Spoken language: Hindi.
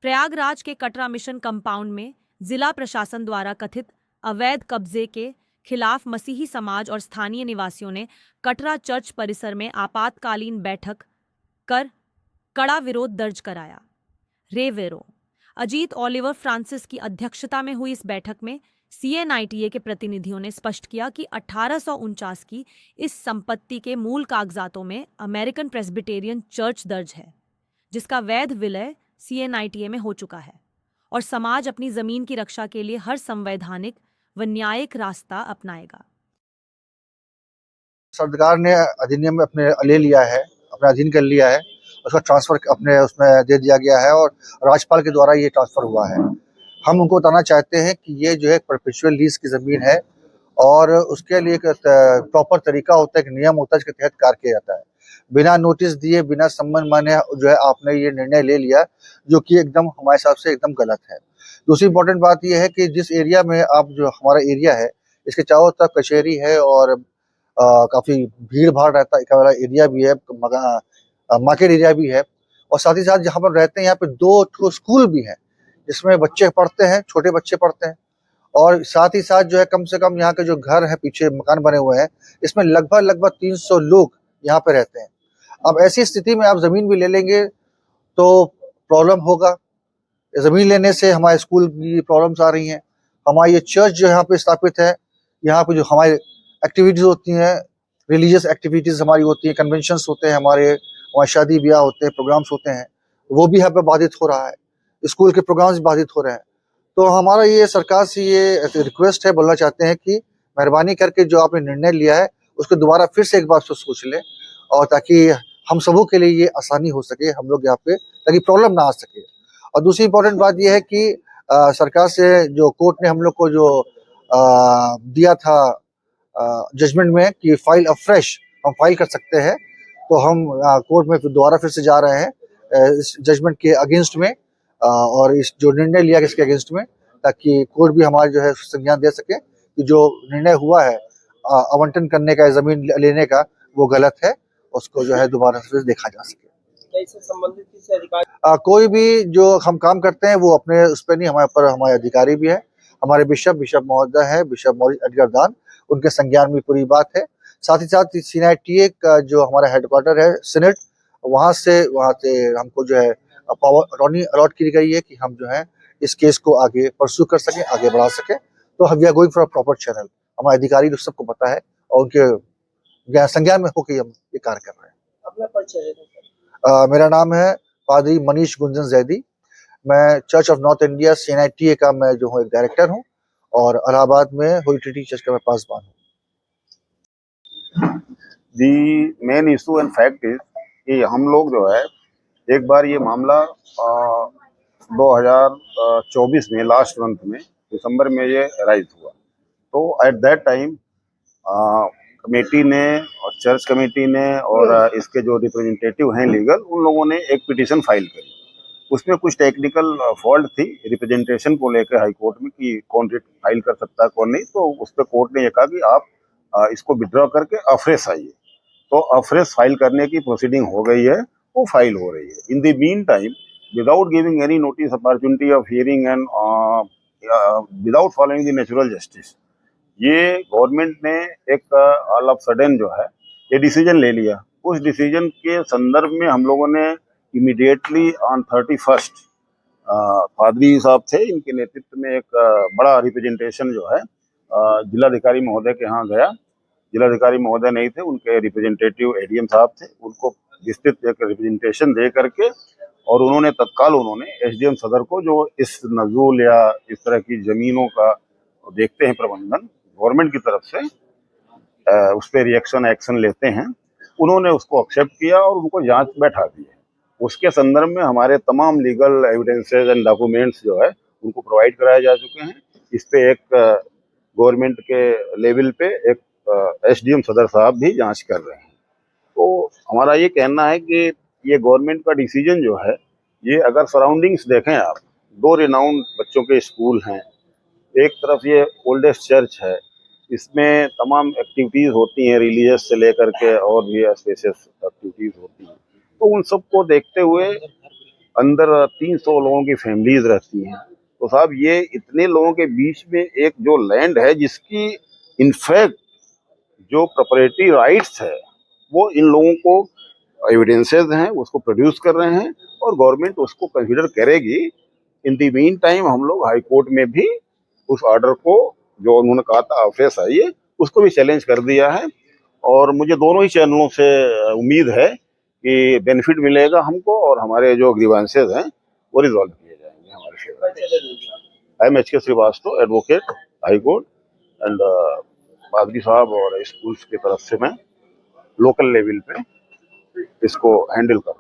प्रयागराज के कटरा मिशन कंपाउंड में जिला प्रशासन द्वारा कथित अवैध कब्जे के खिलाफ मसीही समाज और स्थानीय निवासियों ने कटरा चर्च परिसर में आपातकालीन बैठक कर कड़ा विरोध दर्ज कराया। रेवेरो अजीत ओलिवर फ्रांसिस की अध्यक्षता में हुई इस बैठक में CNITA के प्रतिनिधियों ने स्पष्ट किया कि 1849 की इस संपत्ति के मूल कागजातों में अमेरिकन प्रेस्बिटेरियन चर्च दर्ज है, जिसका वैध विलय CNITA में हो चुका है और समाज अपनी जमीन की रक्षा के लिए हर संवैधानिक व न्यायिक रास्ता अपनाएगा। सरकार ने अधिनियम में अपने ले लिया है, अपना अधीन कर लिया है, उसका ट्रांसफर अपने उसमें दे दिया गया है और राज्यपाल के द्वारा ये ट्रांसफर हुआ है। हम उनको बताना चाहते हैं कि ये जो है परपेचुअल लीज की जमीन है और उसके लिए एक प्रॉपर तरीका होता है, एक नियम होता है जिसके तहत कार्य किया जाता है। बिना नोटिस दिए, बिना सम्मन माने जो है आपने ये निर्णय ले लिया, जो कि एकदम हमारे हिसाब से एकदम गलत है। दूसरी इंपॉर्टेंट बात यह है कि जिस एरिया में आप जो हमारा एरिया है, इसके चारों तरफ कचहरी है और काफी भीड़ भाड़ रहता है वाला एरिया भी है, मार्केट एरिया भी है और साथ ही साथ जहाँ पर रहते हैं यहाँ पे 2 स्कूल भी हैं जिसमें बच्चे पढ़ते हैं, छोटे बच्चे पढ़ते हैं और साथ ही साथ जो है कम से कम यहाँ के जो घर है, पीछे मकान बने हुए हैं, इसमें लगभग 300 लोग यहाँ पे रहते हैं। अब ऐसी स्थिति में आप जमीन भी ले लेंगे तो प्रॉब्लम होगा। जमीन लेने से हमारे स्कूल की प्रॉब्लम्स आ रही हैं, हमारी ये चर्च जो यहाँ पे स्थापित है, यहाँ पे जो हमारी एक्टिविटीज होती हैं, रिलीजियस एक्टिविटीज हमारी होती हैं, कन्वेंशंस होते हैं, हमारे शादी ब्याह होते हैं, प्रोग्राम्स होते हैं, वो भी यहाँ पे बाधित हो रहा है, स्कूल के प्रोग्राम्स बाधित हो रहे हैं। तो हमारा ये सरकार से ये रिक्वेस्ट है, बोलना चाहते हैं कि मेहरबानी करके जो आपने निर्णय लिया है उसको दोबारा फिर से एक बार सोच लें और ताकि हम सबों के लिए ये आसानी हो सके, हम लोग यहाँ पे ताकि प्रॉब्लम ना आ सके। और दूसरी इंपॉर्टेंट बात यह है कि सरकार से जो कोर्ट ने हम लोग को जो दिया था जजमेंट में कि फाइल अफ्रेश हम फाइल कर सकते हैं, तो हम कोर्ट में दोबारा फिर से जा रहे हैं इस जजमेंट के अगेंस्ट में और इस जो निर्णय लिया इसके अगेंस्ट में, ताकि कोर्ट भी हमारा जो है संज्ञान दे सके कि जो निर्णय हुआ है आवंटन करने का, जमीन लेने का, वो गलत है, उसको जो है दोबारा से देखा जा सके। इससे संबंधित किसी अधिकारी कोई भी जो हम काम करते हैं वो अपने उस पर नहीं, हमारे पर हमारे अधिकारी भी है, हमारे बिशप महोदय है, बिशप मॉरिस एडगर दान, उनके संज्ञान में पूरी बात है। साथ ही साथ CNITA का जो हमारा हेडक्वार्टर है सीनेट, वहाँ से हमको जो है पावर अटॉर्नी अलॉट की गई है कि हम जो है इस केस को आगे परस्यू कर सकें, आगे बढ़ा सकें। तो we are going for a proper channel. हमारे अधिकारी लोग सबको पता है और उनके संज्ञान में होकर हम ये कार्य कर रहे हैं। अपना परिचय दें। मेरा नाम है पादरी मनीष गुंजन जैदी। मैं church of north India CNITA का मैं जो हूँ एक डायरेक्टर हूँ और इलाहाबाद में होली ट्रिनिटी चर्च का मैं पासवान हूँ। The main issue and fact is कि हम लोग जो है एक बार ये मामला 2024 में लास्ट मंथ में दिसंबर में ये राइज हुआ, तो एट दैट टाइम कमेटी ने और चर्च कमेटी ने और इसके जो रिप्रेजेंटेटिव हैं लीगल, उन लोगों ने एक पिटीशन फाइल करी। उसमें कुछ टेक्निकल फॉल्ट थी रिप्रेजेंटेशन को लेकर हाई कोर्ट में कि कौन रिट फाइल कर सकता है कौन नहीं, तो उस पर कोर्ट ने ये कहा कि आप इसको विड्रॉ करके अफ्रेश आइए। तो अफ्रेश फाइल करने की प्रोसीडिंग हो गई है, वो फाइल हो रही है। In the mean time, without giving any notice, opportunity of hearing and without following the natural justice, ये गवर्नमेंट ने एक ऑल ऑफ सडन जो है ये डिसीजन ले लिया। उस डिसीजन के संदर्भ में हम लोगों ने इमीडिएटली ऑन 31 पादरी साहब थे, इनके नेतृत्व में एक बड़ा रिप्रेजेंटेशन जो है जिलाधिकारी महोदय के यहाँ गया। जिलाधिकारी महोदय नहीं थे, उनके रिप्रेजेंटेटिव ADM साहब थे, उनको विस्तृत एक रिप्रेजेंटेशन दे करके और उन्होंने तत्काल SDM सदर को, जो इस नजूल या इस तरह की जमीनों का देखते हैं प्रबंधन गवर्नमेंट की तरफ से, उस पर रिएक्शन एक्शन लेते हैं, उन्होंने उसको एक्सेप्ट किया और उनको जांच बैठा दी है। उसके संदर्भ में हमारे तमाम लीगल एविडेंसेस एंड डॉक्यूमेंट्स जो है उनको प्रोवाइड कराए जा चुके हैं। इस पे एक गवर्नमेंट के लेवल पे एक SDM सदर साहब भी जांच कर रहे हैं। तो हमारा ये कहना है कि ये गवर्नमेंट का डिसीजन जो है, ये अगर सराउंडिंग्स देखें आप, 2 रिनाउंड बच्चों के स्कूल हैं, एक तरफ ये ओल्डेस्ट चर्च है, इसमें तमाम एक्टिविटीज़ होती हैं रिलीजियस से लेकर के और भी स्पेशस एक्टिविटीज़ होती हैं। तो उन सब को देखते हुए अंदर 300 लोगों की फैमिलीज रहती हैं। तो साहब ये इतने लोगों के बीच में एक जो लैंड है जिसकी इनफैक्ट जो प्रॉपर्टी राइट्स है वो इन लोगों को एविडेंसेस हैं उसको प्रोड्यूस कर रहे हैं और गवर्नमेंट उसको कंसीडर करेगी। इन द मीन टाइम हम लोग हाई कोर्ट में भी उस ऑर्डर को जो उन्होंने कहा था ऑफिस आइए उसको भी चैलेंज कर दिया है और मुझे दोनों ही चैनलों से उम्मीद है कि बेनिफिट मिलेगा हमको और हमारे जो ग्रीवेंसेस हैं वो रिजॉल्व किए जाएंगे हमारे favour. I am H K Srivastava, advocate, high court and पादरी साहब और स्कूल्स की तरफ से मैं लोकल लेवल पे इसको हैंडल कर